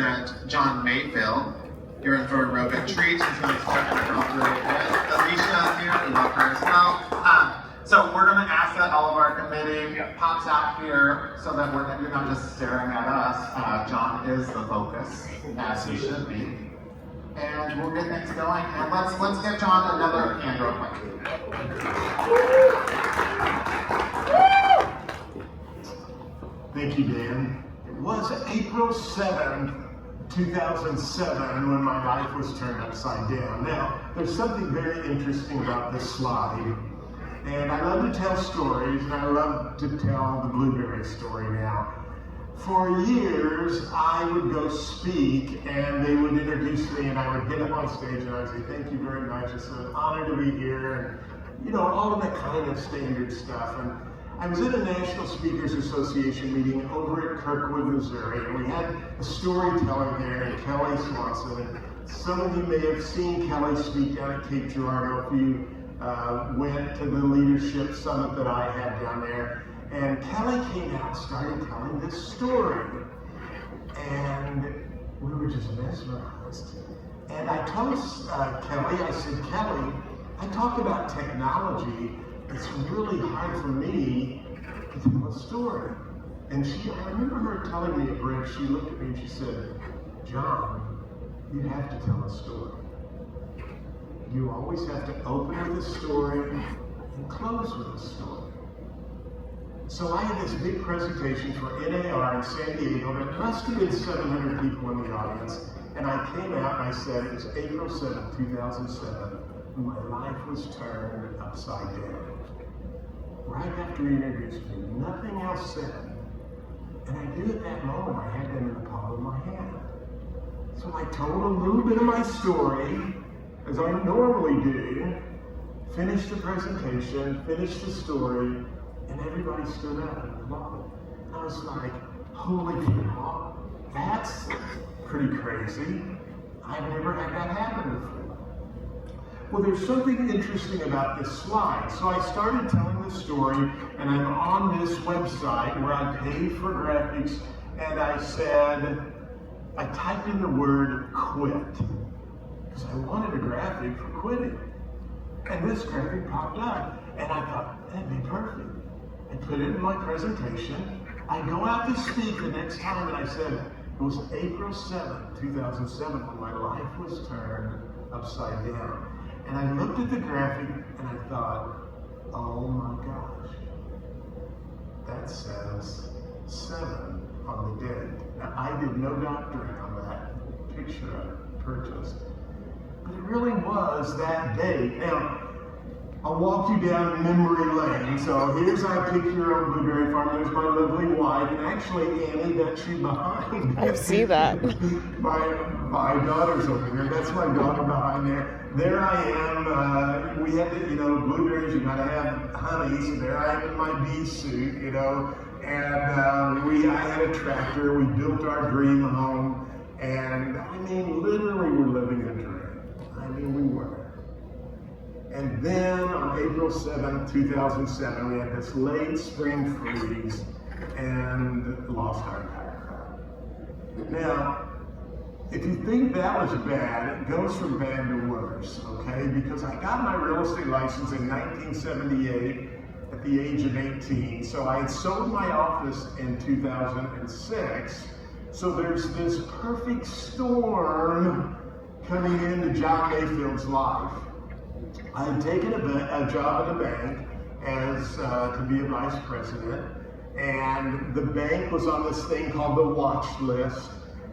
present John Mayfield. You're in for a real good treat. He's going to start to off really good. Alicia's here. We love her as well. So we're going to ask that all of our committee pops out here so that you're not just staring at us. John is the focus, as he should be. And we'll get things going. And let's give John another hand real quick. Thank you, Dan. It was April 7th, 2007 when my life was turned upside down. Now, there's something very interesting about this slide. And I love to tell stories, and I love to tell the blueberry story now. For years, I would go speak, and they would introduce me, and I would get up on stage, and I would say, thank you very much, it's an honor to be here, and all of that kind of standard stuff. And I was at a National Speakers Association meeting over at Kirkwood, Missouri, and we had a storyteller there, Kelly Swanson, and some of you may have seen Kelly speak down at Cape Girardeau if you went to the leadership summit that I had down there. And Kelly came out and started telling this story. And we were just mesmerized. And I told Kelly, I said, Kelly, I talk about technology. It's really hard for me to tell a story. And I remember her telling me at break, she looked at me and she said, John, you have to tell a story. You always have to open with a story and close with a story. So I had this big presentation for NAR in San Diego. There must have been 700 people in the audience. And I came out and I said, it was April 7th, 2007, when my life was turned upside down. Right after he introduced me, nothing else said. And I knew at that moment I had them in the palm of my hand. So I told a little bit of my story, as I normally do, finished the presentation, finished the story, and everybody stood up and applauded. I was like, holy cow, that's pretty crazy. I've never had that happen before. Well, there's something interesting about this slide. So I started telling the story, and I'm on this website where I paid for graphics, and I typed in the word quit, because I wanted a graphic for quitting. And this graphic popped up, and I thought, that'd be perfect. I put it in my presentation. I go out to speak the next time, and I said, it was April 7th, 2007, when my life was turned upside down. And I looked at the graphic, and I thought, oh my gosh, that says 7 on the date. Now, I did no doctoring on that picture I purchased, but it really was that date. Now, I'll walk you down memory lane. So here's our picture on Blueberry Farm. There's my lovely wife, and actually Annie, that's you behind. I see that. my daughter's over here. That's my daughter behind there. There I am. We had to, blueberries, you gotta have honey. So there I am in my bee suit, and I had a tractor. We built our dream home, and I mean, literally, we're living the dream. I mean, we were. And then on April 7th, 2007, we had this late spring freeze and lost our entire crop. Now, if you think that was bad, it goes from bad to worse, okay? Because I got my real estate license in 1978 at the age of 18. So I had sold my office in 2006. So there's this perfect storm coming into John Mayfield's life. I had taken a job at a bank as to be a vice president, and the bank was on this thing called the watch list,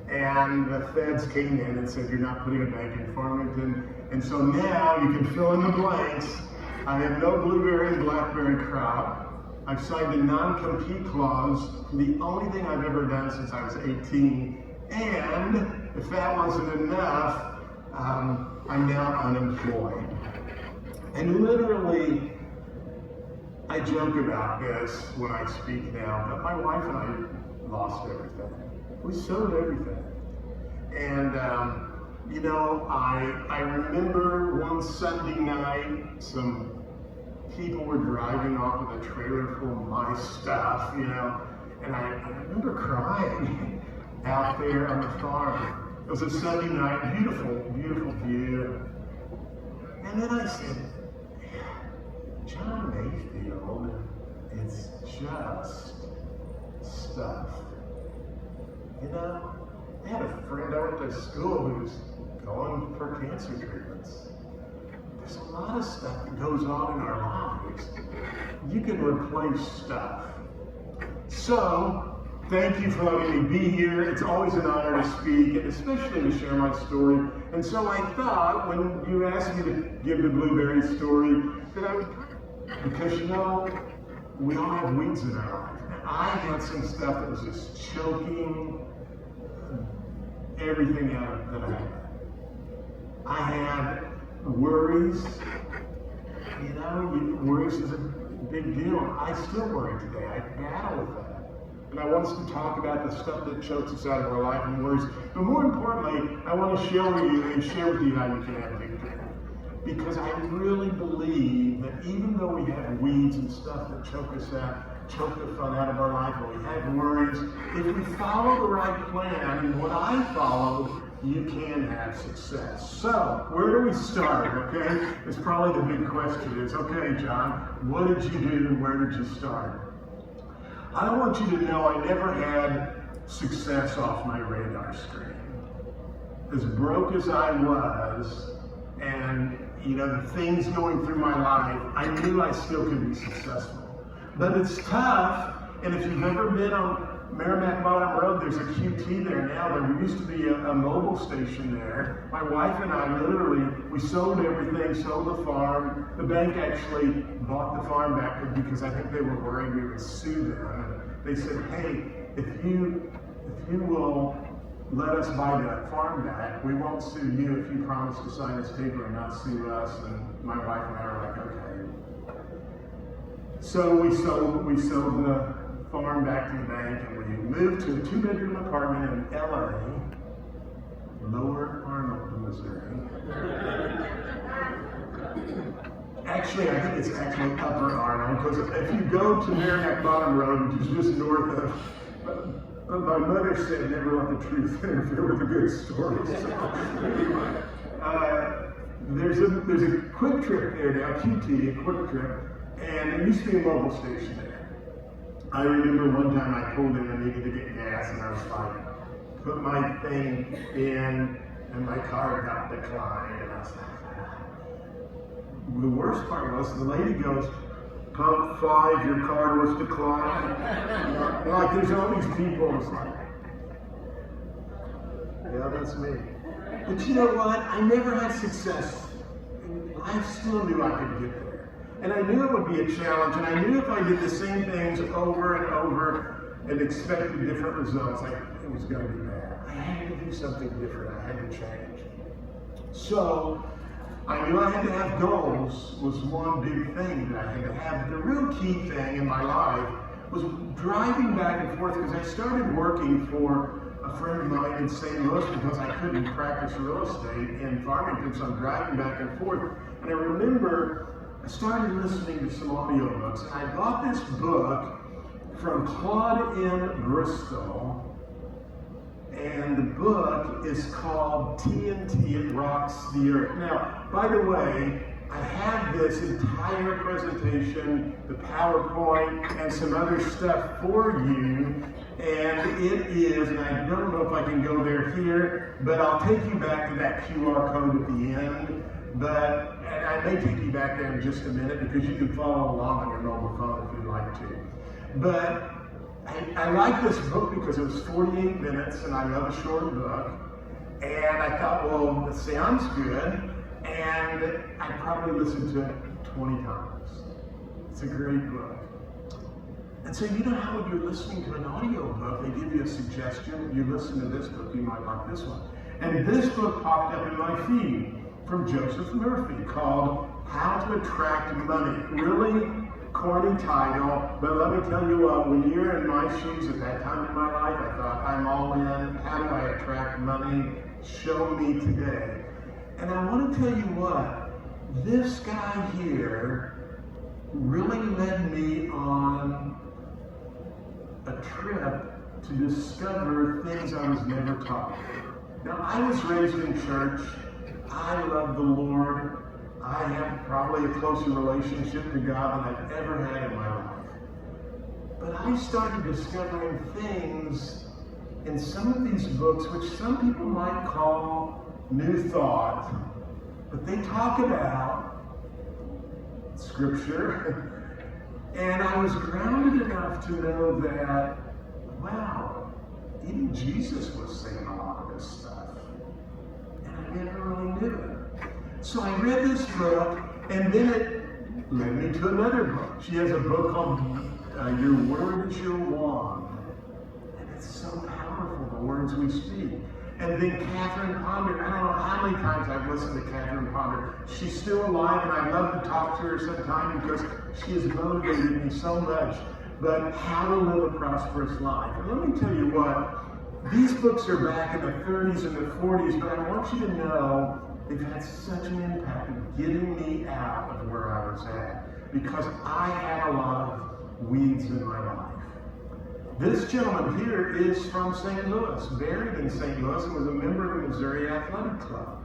and the feds came in and said, you're not putting a bank in Farmington, and so now you can fill in the blanks. I have no blueberry and blackberry crop. I've signed a non-compete clause for the only thing I've ever done since I was 18, and if that wasn't enough, I'm now unemployed. And literally, I joke about this when I speak now, but my wife and I lost everything. We sold everything. And, I remember one Sunday night, some people were driving off with a trailer full of my stuff, and I remember crying. out there on the farm. It was a Sunday night, beautiful, beautiful view. And then I said, John Mayfield, it's just stuff. You know, I had a friend I went to school who was going for cancer treatments. There's a lot of stuff that goes on in our lives. You can replace stuff. So, thank you for letting me be here. It's always an honor to speak, and especially to share my story. And so I thought, when you asked me to give the blueberry story, that I would, because you know, we all have weeds in our life. And I had some stuff that was just choking everything out that I had. I had worries. You know, worries is a big deal. I still worry today. I battle with that. And I want us to talk about the stuff that chokes us out of our life and worries. But more importantly, I want to share with you how you can have victory. Because I really believe that even though we have weeds and stuff that choke us out, choke the fun out of our life, or we have worries, if we follow the right plan, and what I followed, you can have success. So, where do we start, okay? It's probably the big question is, okay, John, what did you do and where did you start? I want you to know I never had success off my radar screen. As broke as I was, and you know, the things going through my life, I knew I still could be successful. But it's tough, and if you've ever been on Merrimack Bottom Road, there's a QT there now. There used to be a mobile station there. My wife and I literally, we sold everything, sold the farm. The bank actually bought the farm back because I think they were worried we would sue them. And they said, hey, if you will let us buy that farm back, we won't sue you if you promise to sign this paper and not sue us. And my wife and I were like, okay. So we sold the farm back to the bank, and we moved to a 2-bedroom apartment in LA, Lower Arnold, Missouri. Actually, I think it's actually Upper Arnold, because if you go to Merrimack Bottom Road, which is just north of, my mother said never let the truth interfere with a good story. So, there's a quick trip there now, QT, a quick trip, and there used to be a mobile station there. I remember one time I pulled in and needed to get gas, and I was like, put my thing in, and my car got declined, and I was like, the worst part was the lady goes, pump 5, your card was declined. Like, there's all these people, it's like, yeah, that's me. But you know what? I never had success. I still knew I could get there. And I knew it would be a challenge, and I knew if I did the same things over and over and expected different results, like, it was going to be bad. I had to do something different. I had to change. So, I knew I had to have goals was one big thing that I had to have. The real key thing in my life was driving back and forth, because I started working for a friend of mine in St. Louis because I couldn't practice real estate in Farmington, so I'm driving back and forth. And I remember I started listening to some audiobooks, and I bought this book from Claude M. Bristol, and the book is called TNT, It Rocks the Earth. Now, by the way, I have this entire presentation, the PowerPoint, and some other stuff for you, and it is, and I don't know if I can go there here, but I'll take you back to that QR code at the end, but and I may take you back there in just a minute because you can follow along on your mobile phone if you'd like to. But I like this book because it was 48 minutes, and I love a short book, and I thought, well, it sounds good, and I probably listened to it 20 times. It's a great book. And so, you know how when you're listening to an audio book, they give you a suggestion. You listen to this book, you might like this one. And this book popped up in my feed from Joseph Murphy called How to Attract Money. Really corny title, but let me tell you what, when you're in my shoes at that time in my life, I thought, I'm all in. How do I attract money? Show me today. And I want to tell you what, this guy here really led me on a trip to discover things I was never taught. Now, I was raised in church. I love the Lord. I have probably a closer relationship to God than I've ever had in my life. But I started discovering things in some of these books, which some people might call New Thought, but they talk about Scripture. And I was grounded enough to know that, wow, even Jesus was saying a lot of this stuff. And I never really knew it. So I read this book, and then it led me to another book. She has a book called Your Word is Your Wand. And it's so powerful, the words we speak. And then Catherine Ponder. I don't know how many times I've listened to Catherine Ponder. She's still alive, and I love to talk to her sometime because she has motivated me so much. But how to live a prosperous life. And let me tell you what, these books are back in the 30s and the 40s, but I want you to know they've had such an impact of getting me out of where I was at, because I had a lot of weeds in my life. This gentleman here is from St. Louis, buried in St. Louis, and was a member of the Missouri Athletic Club.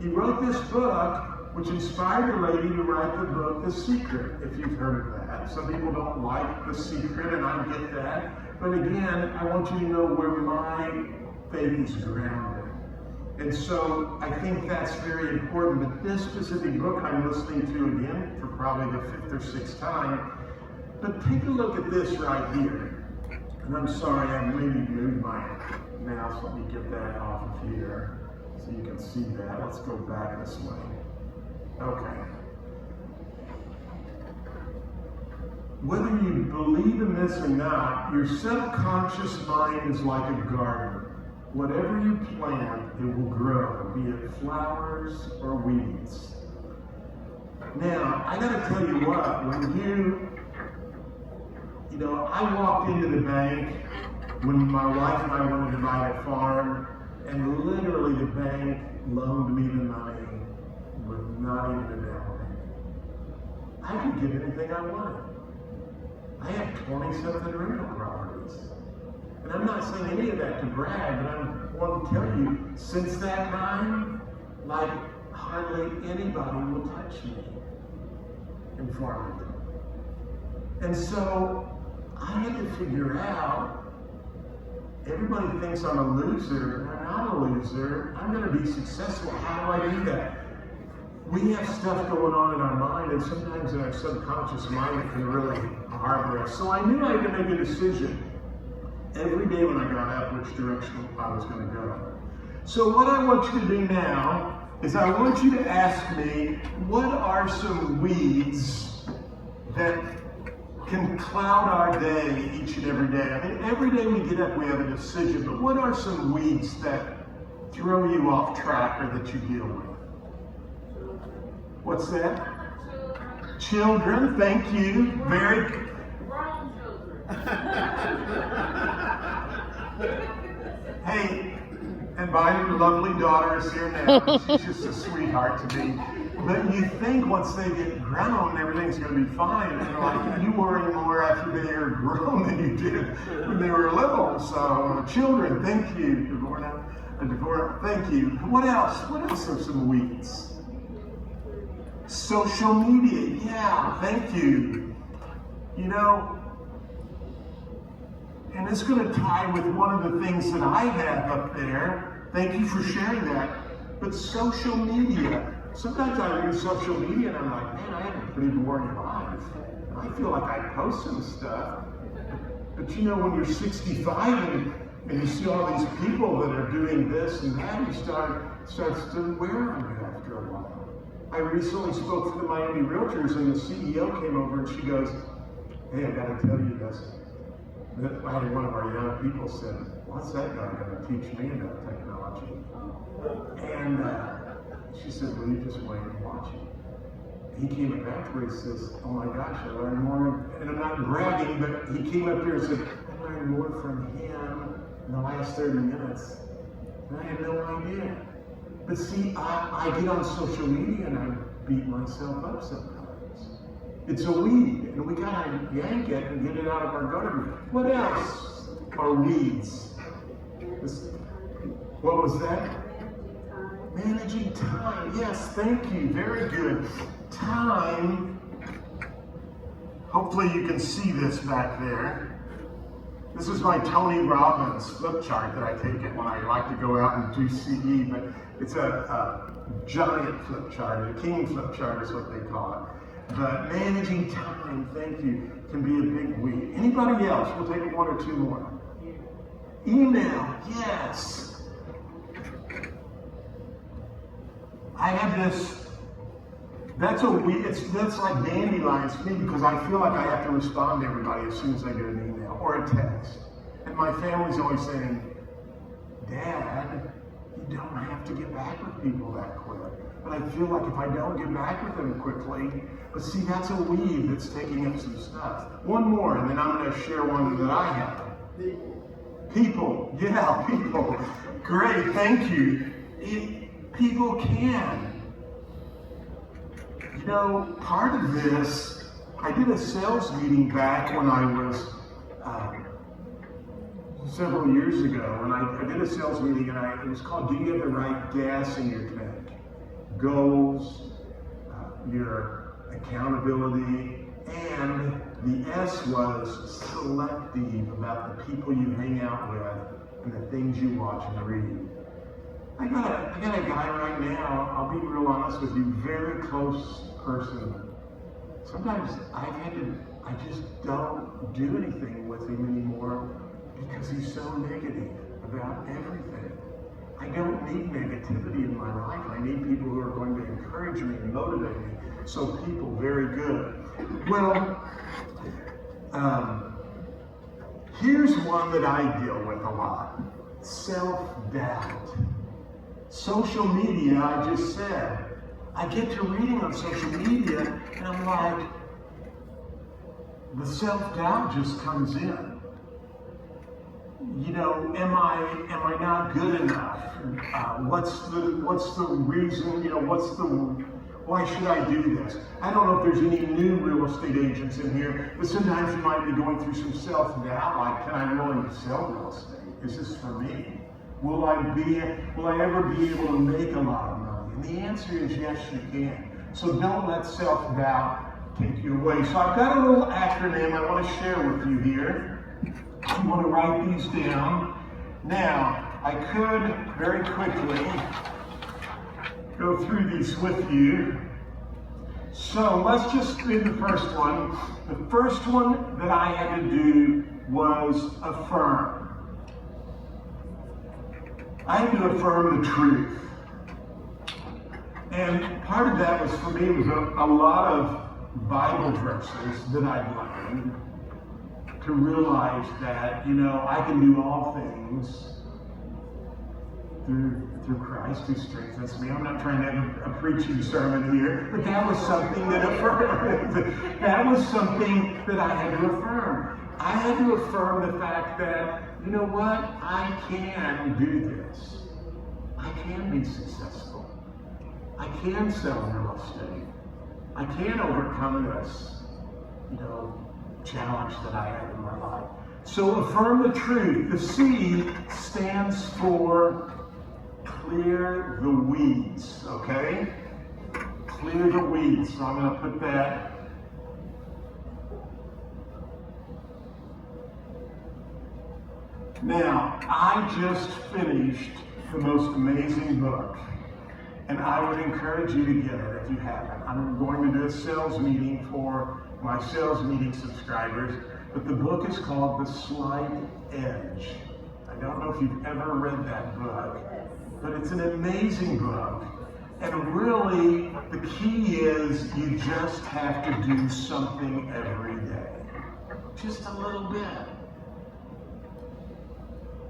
He wrote this book, which inspired a lady to write the book, The Secret, if you've heard of that. Some people don't like The Secret, and I get that. But again, I want you to know where my faith is grounded. And so I think that's very important. But this specific book I'm listening to again for probably the 5th or 6th time. But take a look at this right here. And I'm sorry, I maybe moved my mouse. Let me get that off of here so you can see that. Let's go back this way. Okay. Whether you believe in this or not, your subconscious mind is like a garden. Whatever you plant, it will grow, be it flowers or weeds. Now, I gotta tell you what, when I walked into the bank when my wife and I wanted to buy a farm, and literally the bank loaned me the money with not even a down payment. I could get anything I wanted. I have 20-something rental properties. And I'm not saying any of that to brag, but I want to tell you, since that time, like hardly anybody will touch me in Farmington. And so I had to figure out, everybody thinks I'm a loser, but I'm not a loser. I'm going to be successful. How do I do that? We have stuff going on in our mind, and sometimes in our subconscious mind can really harbor us. So I knew I had to make a decision every day when I got up which direction I was going to go. So what I want you to do now is I want you to ask me, what are some weeds that can cloud our day each and every day? I mean, every day we get up, we have a decision, but what are some weeds that throw you off track or that you deal with? What's that? Children, thank you. Very good. Grown children. Hey, and my lovely daughter is here now. She's just a sweetheart to me. But you think once they get grown, everything's going to be fine. And like, you worry more after they are grown than you did when they were little. So, children, thank you. Devorah, thank you. What else? What else are some weeds? Social media, yeah, thank you. And it's going to tie with one of the things that I have up there. Thank you for sharing that. But social media. Sometimes I read social media and I'm like, man, I have a pretty boring life. I feel like I post some stuff. But when you're 65 and you see all these people that are doing this and that, it starts to wear on you after a while. I recently spoke to the Miami Realtors, and the CEO came over and she goes, hey, I got to tell you this. I had one of our young people said, what's that guy going to teach me about technology? And she said, well, you just wait and watch it. He came up afterwards and says, oh my gosh, I learned more. And I'm not bragging, but he came up here and said, I learned more from him in the last 30 minutes. And I had no idea. But see, I get on social media and I beat myself up sometimes. It's a weed, and we gotta yank it and get it out of our gutter. What else? or weeds? What was that? Managing time. Yes, thank you. Very good. Time. Hopefully you can see this back there. This is my Tony Robbins flip chart that I take it when I like to go out and do CE, but it's a giant flip chart, a king flip chart is what they call it. But managing time, thank you, can be a big weed. Anybody else? We'll take one or two more. Email, yes. I have this, that's like dandelions for me because I feel like I have to respond to everybody as soon as I get an email or a text. And my family's always saying, Dad, you don't have to get back with people that quick. But I feel like if I don't get back with them quickly, but see, that's a weed that's taking up some stuff. One more, and then I'm going to share one that I have. People, yeah, people. Great, thank you. People can. You know, part of this, I did a sales meeting back when I was several years ago, and I did a sales meeting, and it was called, Do You Have the Right Gas in Your Tank? Goals, your accountability, and the S was selective about the people you hang out with and the things you watch and read. I got a guy right now, I'll be real honest with you, very close person. Sometimes I just don't do anything with him anymore because he's so negative about everything. I don't need negativity in my life. I need people who are going to encourage me and motivate me. So people, very good. Well, here's one that I deal with a lot. Self-doubt. Social media, I just said. I get to reading on social media and I'm like, the self-doubt just comes in. You know, am I not good enough? What's the reason, you know, why should I do this? I don't know if there's any new real estate agents in here, but sometimes you might be going through some self-doubt, like, can I really sell real estate? Is this for me? Will I ever be able to make a lot of money? And the answer is yes, you can. So don't let self-doubt take you away. So I've got a little acronym I want to share with you here. You want to write these down. Now, I could very quickly go through these with you. So let's just do the first one. The first one that I had to do was affirm. I had to affirm the truth. And part of that was, for me, was a lot of Bible verses that I'd learned to realize that, you know, I can do all things through Christ who strengthens me. I'm not trying to have a preaching sermon here, but that was something that affirmed. That was something that I had to affirm. I had to affirm the fact that, you know what, I can do this. I can be successful. I can sell real estate. I can overcome this, you know, challenge that I have in my life. So affirm the truth. The C stands for clear the weeds, okay? Clear the weeds. So I'm going to put that. Now, I just finished the most amazing book, and I would encourage you to get it if you haven't. I'm going to do a sales meeting for my sales meeting subscribers, but the book is called The Slight Edge. I don't know if you've ever read that book, but it's an amazing book. And really, the key is you just have to do something every day. Just a little bit.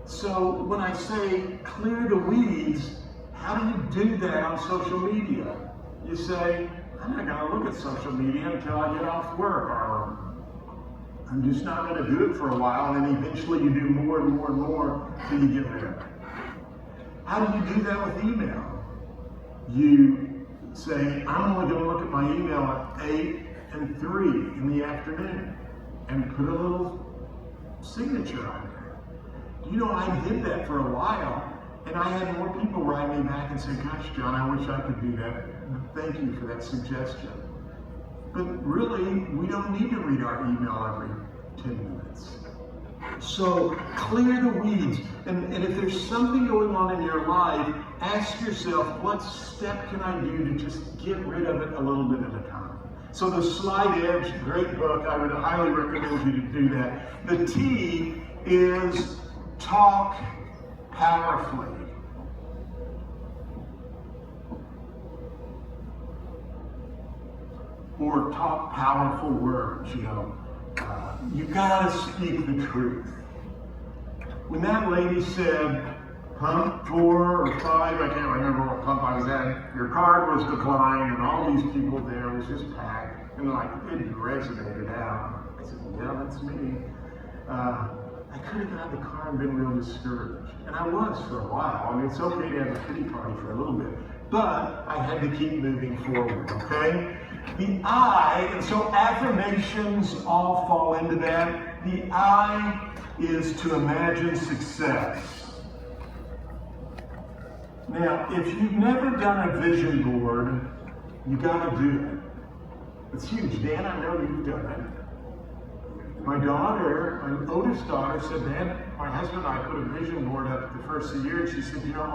So when I say clear the weeds, how do you do that on social media? You say, I'm not going to look at social media until I get off work, or I'm just not going to do it for a while, and then eventually you do more and more and more till you get there. How do you do that with email? You say, I'm only going to look at my email at 8 and 3 in the afternoon, and put a little signature on there. You know, I did that for a while, and I had more people write me back and say, gosh, John, I wish I could do that. Thank you for that suggestion. But really, we don't need to read our email every 10 minutes. So clear the weeds. And if there's something going on in your life, ask yourself, what step can I do to just get rid of it a little bit at a time? So the Slight Edge, great book. I would highly recommend you to do that. The T is talk powerfully. Or talk powerful words, you know. You gotta speak the truth. When that lady said, pump 4 or 5, I can't remember what pump I was at, your card was declined and all these people there, was just packed, and like, it resonated out. I said, yeah, that's me. I could have got the car and been real discouraged. And I was for a while. I mean, it's okay to have a pity party for a little bit, but I had to keep moving forward, okay? The I, and so affirmations all fall into that. The I is to imagine success. Now, if you've never done a vision board, you gotta do it. It's huge. Dan, I know you've done it. My daughter, my oldest daughter, said, Dad, my husband and I put a vision board up the first of the year, and she said, you know,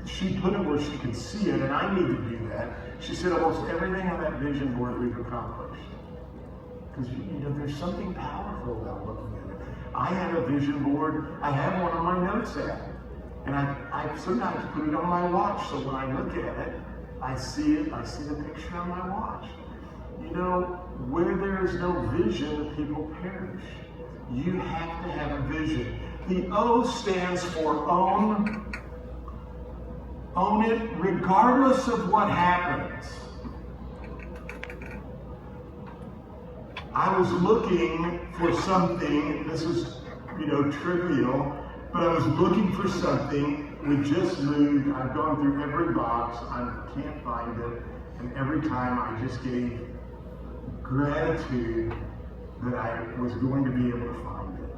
she put it where she could see it, and I need to do that. She said, almost everything on that vision board we've accomplished. Because, you know, there's something powerful about looking at it. I have a vision board. I have one on my notes app. And I sometimes put it on my watch, so when I look at it, I see the picture on my watch. You know, where there is no vision, the people perish. You have to have a vision. The O stands for own. Own it regardless of what happens. I was looking for something, this is, you know, trivial, but I was looking for something. We just moved. I've gone through every box. I can't find it. And every time I just gave gratitude that I was going to be able to find it.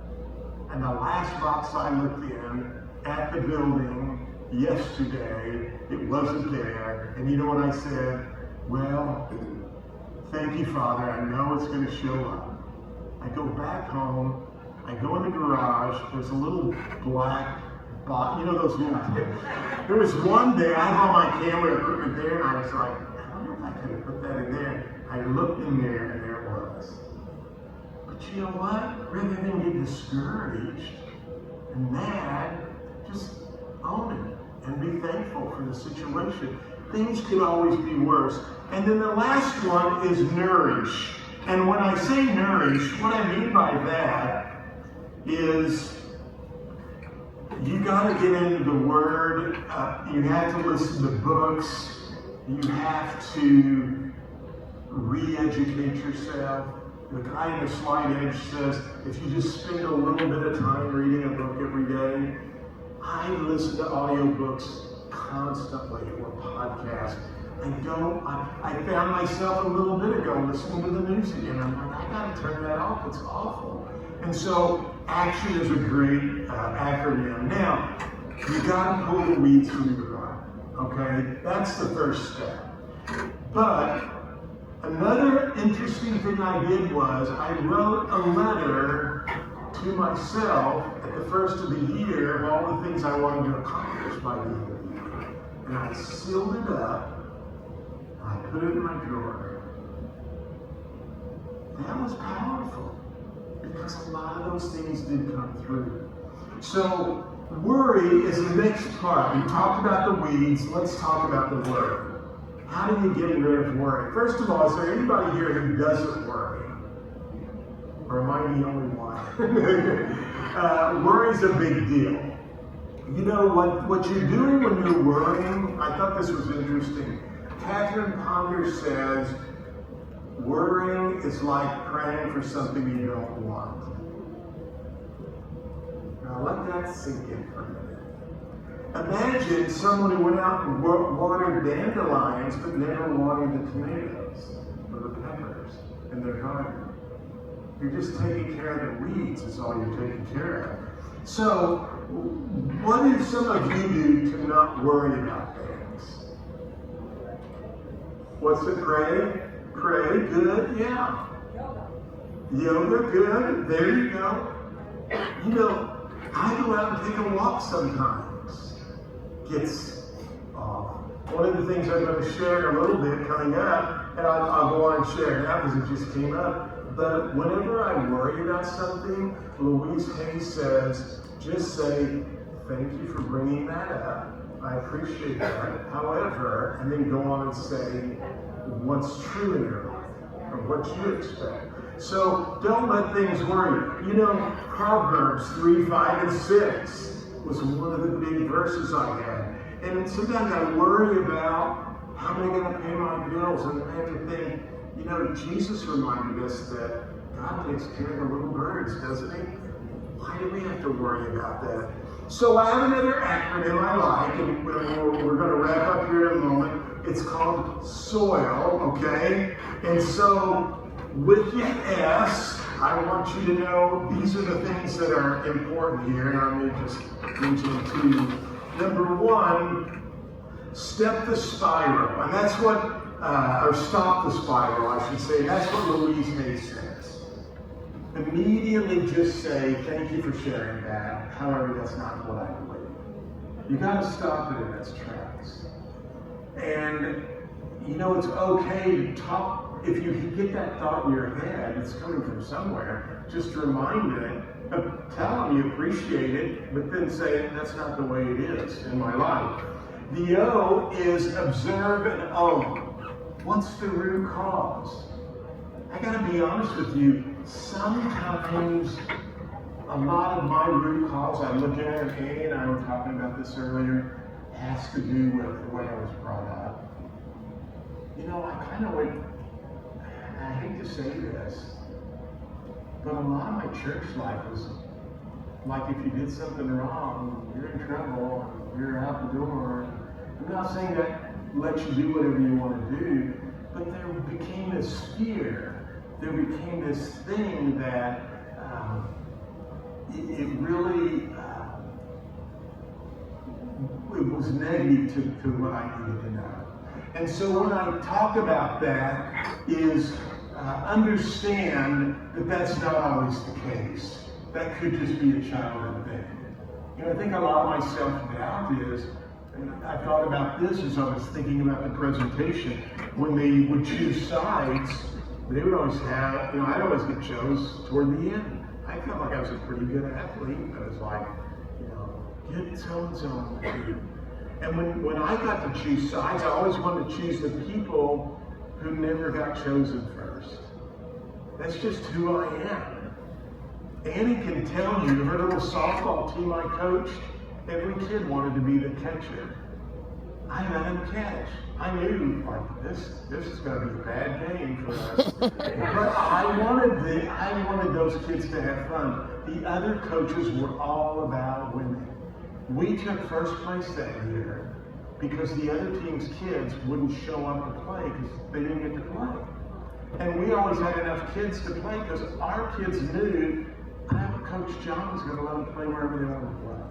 And the last box I looked in at the building yesterday, it wasn't there. And you know what I said? Well, thank you, Father. I know it's going to show up. I go back home. I go in the garage. There's a little black box. You know those little tips? There was one day, I had all my camera equipment there, and I was like, I don't know if I could have put that in there. I looked in there, and there it was. But you know what? Rather than get discouraged and mad, just own it and be thankful for the situation. Things could always be worse. And then the last one is nourish. And when I say nourish, what I mean by that is you got to get into the Word. You have to listen to books. You have to re-educate yourself. The guy in the Slight Edge says, if you just spend a little bit of time reading a book every day. I listen to audiobooks constantly or podcasts. I found myself a little bit ago listening to the news again. I'm like, I gotta turn that off, it's awful. And so action is a great acronym. Now, you gotta pull the weeds from your garden, okay? That's the first step. But another interesting thing I did was I wrote a letter to myself at the first of the year of all the things I wanted to accomplish by the end of the year. And I sealed it up. I put it in my drawer. That was powerful because a lot of those things did come through. So worry is the next part. We talked about the weeds. Let's talk about the worry. How do you get rid of worry? First of all, is there anybody here who doesn't worry? Or am I the only one? Worry's a big deal. You know, what you're doing when you're worrying, I thought this was interesting. Catherine Ponder says, worrying is like praying for something you don't want. Now let that sink in for a minute. Imagine someone who went out and watered dandelions but never watered the tomatoes or the peppers in their garden. You're just taking care of the weeds is all you're taking care of. So, what do some of you do to not worry about things? What's it? Pray? Pray, good, yeah. Yoga, good, there you go. You know, I go out and take a walk sometimes. One of the things I'm going to share a little bit coming up, and I'll go on and share it now because it just came up, but whenever I worry about something, Louise Hay says, just say, thank you for bringing that up. I appreciate that. However, and then go on and say what's true in your life or what you expect. So don't let things worry. You know, Proverbs 3, 5, and 6 was one of the big verses I had. And sometimes I worry about how am I going to pay my bills, and I have to think, you know, Jesus reminded us that God takes care of the little birds, doesn't he? Why do we have to worry about that? So I have another acronym I like, and we're going to wrap up here in a moment. It's called SOIL, okay? And so with the S, I want you to know these are the things that are important here, and I'm going to just mention two. Number one, step the spiral, and that's what, or stop the spiral, I should say. That's what Louise Hay says. Immediately just say, thank you for sharing that. However, that's not what I believe. You got to stop it in its tracks. And, you know, it's okay to talk. If you get that thought in your head, it's coming from somewhere, just remind it, tell them you appreciate it, but then say, that's not the way it is in my life. The O is observe and own. What's the root cause? I gotta be honest with you, sometimes a lot of my root cause, I look at it, Annie and I were talking about this earlier, has to do with the way I was brought up. You know, I hate to say this, but a lot of my church life was like if you did something wrong, you're in trouble, you're out the door. I'm not saying that lets you do whatever you want to do, but there became this fear. There became this thing that it really it was negative to what I needed to know. And so when I talk about that is understand that that's not always the case. That could just be a childhood thing. You know, I think a lot of my self-doubt is, and I thought about this as I was thinking about the presentation, when they would choose sides, they would always have, you know, I'd always get chose toward the end. I felt like I was a pretty good athlete. I was like, you know, get so-and-so. And when I got to choose sides, I always wanted to choose the people who never got chosen first. That's just who I am. Annie can tell you, her little softball team I coached, every kid wanted to be the catcher. I let him catch. I knew, like, this is going to be a bad game for us. But I wanted those kids to have fun. The other coaches were all about winning. We took first place that year because the other team's kids wouldn't show up to play because they didn't get to play. And we always had enough kids to play because our kids knew Coach John was going to let them play wherever they wanted to play.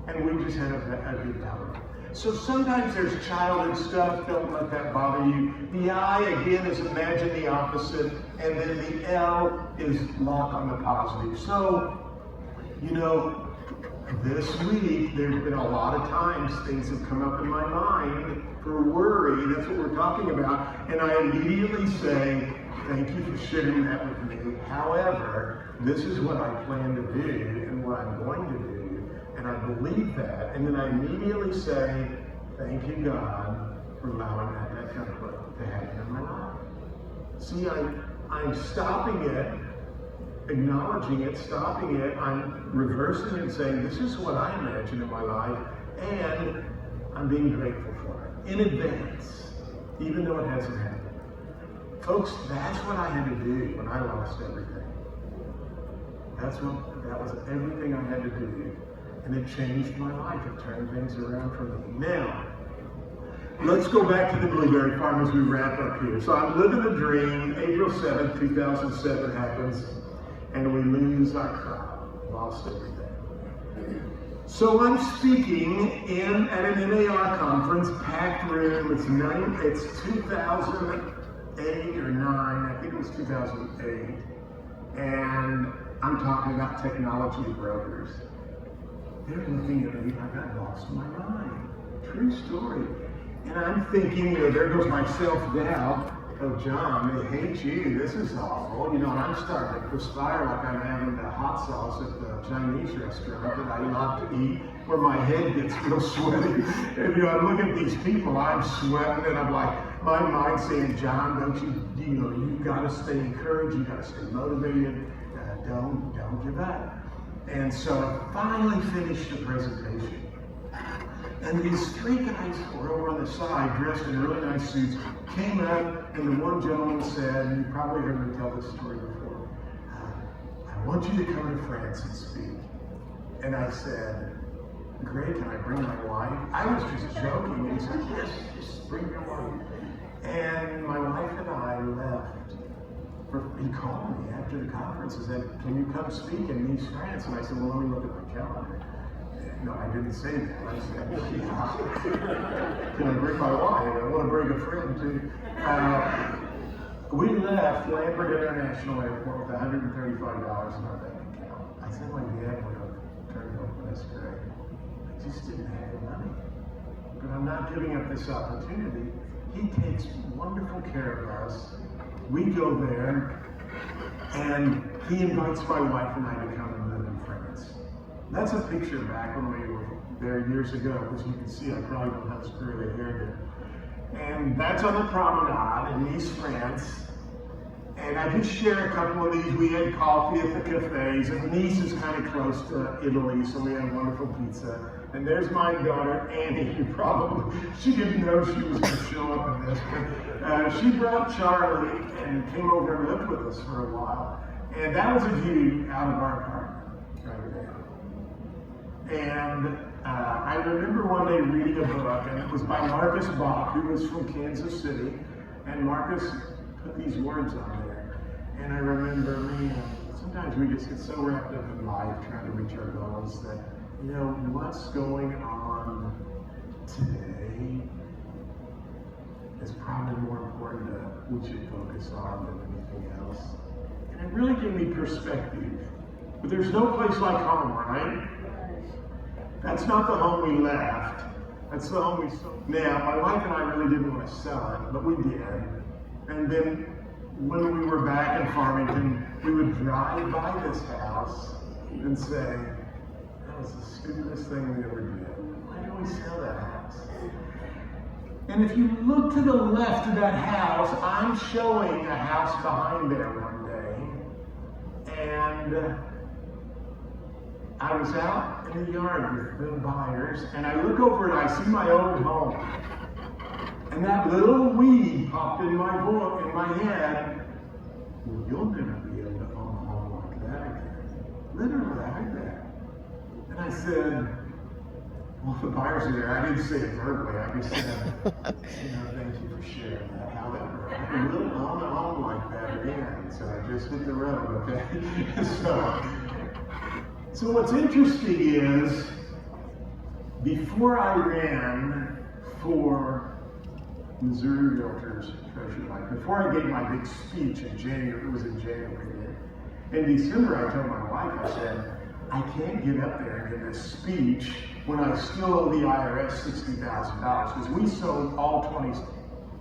And we just had a good time. So sometimes there's childhood stuff, don't let that bother you. The I, again, is imagine the opposite. And then the L is lock on the positive. So, you know, this week, there's been a lot of times things have come up in my mind for worry. That's what we're talking about. And I immediately say, thank you for sharing that with me. However, this is what I plan to do and what I'm going to do. And I believe that. And then I immediately say, thank you, God, for allowing that template to happen in my life. See, I'm stopping it, acknowledging it, stopping it. I'm reversing it and saying, this is what I imagine in my life. And I'm being grateful for it in advance, even though it hasn't happened. Folks, that's what I had to do when I lost everything. That was everything I had to do. And it changed my life. It turned things around for me. Now, let's go back to the blueberry farm as we wrap up here. So I'm living the dream. April 7th, 2007 happens, and we lose our crop. Lost everything. So I'm speaking at an NAR conference, packed room. It's 2008 or 9. I think it was 2008, and I'm talking about technology brokers. They're looking at me like I lost my mind. True story. And I'm thinking, there goes my self-doubt. Oh, John, they hate you. This is awful. And I'm starting to perspire like I'm having the hot sauce at the Chinese restaurant that I love to eat, where my head gets real sweaty. And I'm looking at these people, I'm sweating, and I'm like, my mind's saying, John, don't you've got to stay encouraged, you've got to stay motivated, don't give up. And so I finally finished the presentation. And these 3 guys who were over on the side, dressed in really nice suits, came up, and the one gentleman said, and you probably heard me tell this story before, I want you to come to France and speak. And I said, great, can I bring my wife? I was just joking, and he said, yes, just bring your wife. And my wife and I left. He called me after the conference and said, can you come speak in Nice, France? And I said, well, let me look at my calendar. No, I didn't say that. I said, yeah. Can I bring my wife? I want to bring a friend too. We left Lambert International Airport with $135 in our bank account. I said my dad would have turned over, that's great. I just didn't have the money. But I'm not giving up this opportunity. He takes wonderful care of us. We go there, and he invites my wife and I to come and live in France. That's a picture back when we were there years ago, because you can see I probably don't have as curly hair there. And that's on the promenade in Nice, France. And I just share a couple of these. We had coffee at the cafes, and Nice is kind of close to Italy, so we had wonderful pizza. And there's my daughter, Annie, she didn't know she was going to show up in this, but she brought Charlie and came over and lived with us for a while. And that was a view out of our apartment right there. And I remember one day reading a book, and it was by Marcus Bach, who was from Kansas City. And Marcus put these words on there. And I remember, sometimes we just get so wrapped up in life trying to reach our goals that, what's going on today is probably more important that we should focus on than anything else. And it really gave me perspective. But there's no place like home, right? That's not the home we left. That's the home we sold. Now, my wife and I really didn't want to sell it, but we did. And then when we were back in Farmington, we would drive by this house and say, that was the stupidest thing we ever did. Why did we sell that house? And if you look to the left of that house, I'm showing a house behind there one day. And I was out in the yard with the buyers, and I look over and I see my old home. And that little weed popped in my head. Well, you'll never be able to own a home like that again. Literally, I heard that. And I said, well, the buyers are there. I didn't say it verbally. I just said, thank you for sharing that. However, I really own a home like that again. So I just hit the road, okay? So what's interesting is, before I ran for Missouri Realtors Treasury Life, before I gave my big speech in January, it was in January, in December I told my wife, I said, I can't get up there and give this speech when I still owe the IRS $60,000, because we sold all 20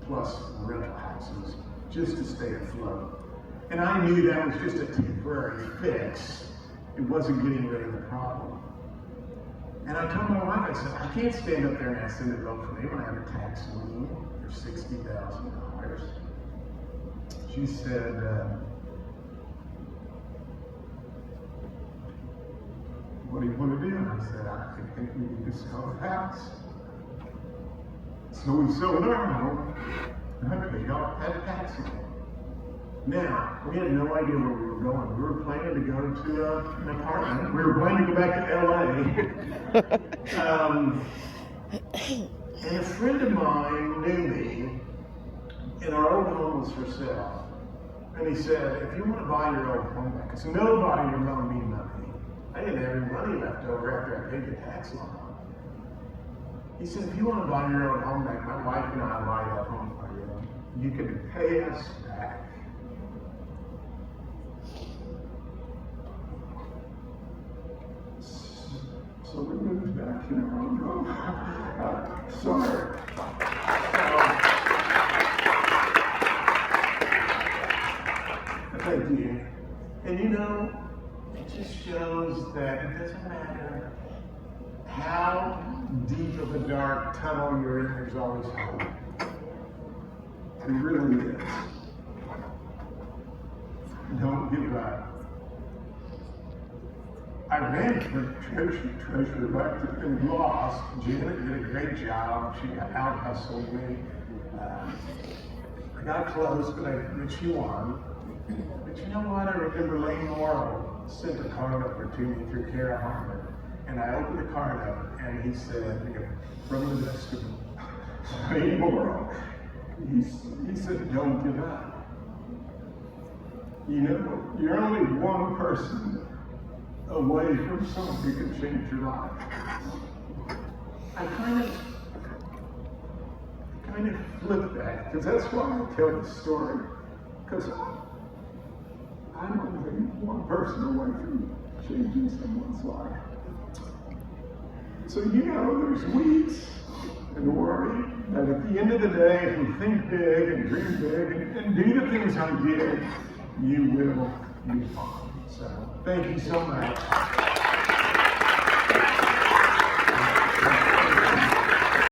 plus rental houses just to stay afloat. And I knew that was just a temporary fix. It wasn't getting rid of the problem. And I told my wife, I said, I can't stand up there and ask them to vote for me when I have a tax lien for $60,000. She said, what do you want to do? And I said, I think we need to sell the house. So we sold our home, and I paid off that tax lien. Now, we had no idea where we were going. We were planning to go to an apartment. We were planning to go back to LA. And a friend of mine knew me, and our old home was for sale. And he said, if you want to buy your old home back, because nobody would loan me money. I didn't have any money left over after I paid the tax loan. He said, if you want to buy your own home back, my wife and I will buy that home for you. You can pay us back. So we moved back in our own home. Sorry. Thank you. And you know, it just shows that it doesn't matter how deep of a dark tunnel you're in, there's always hope. It really is. Don't give up. I ran for treasurer elected and lost. Janet did a great job. She out hustled me. I got close, but she won. But you know what? I remember Lane Morrow sent a card over to me through Cara Harmon. And I opened the card up, and he said, from the vestibule, Lane Morrow, he said, don't give up. You know, you're only one person away from someone who can change your life. I kind of flip that, because that's why I tell the story. Because I'm only one person away from changing someone's life. So you know, there's weeks and worry that at the end of the day, if we think big and dream big and do the things I did, you will be fine. So thank you so much.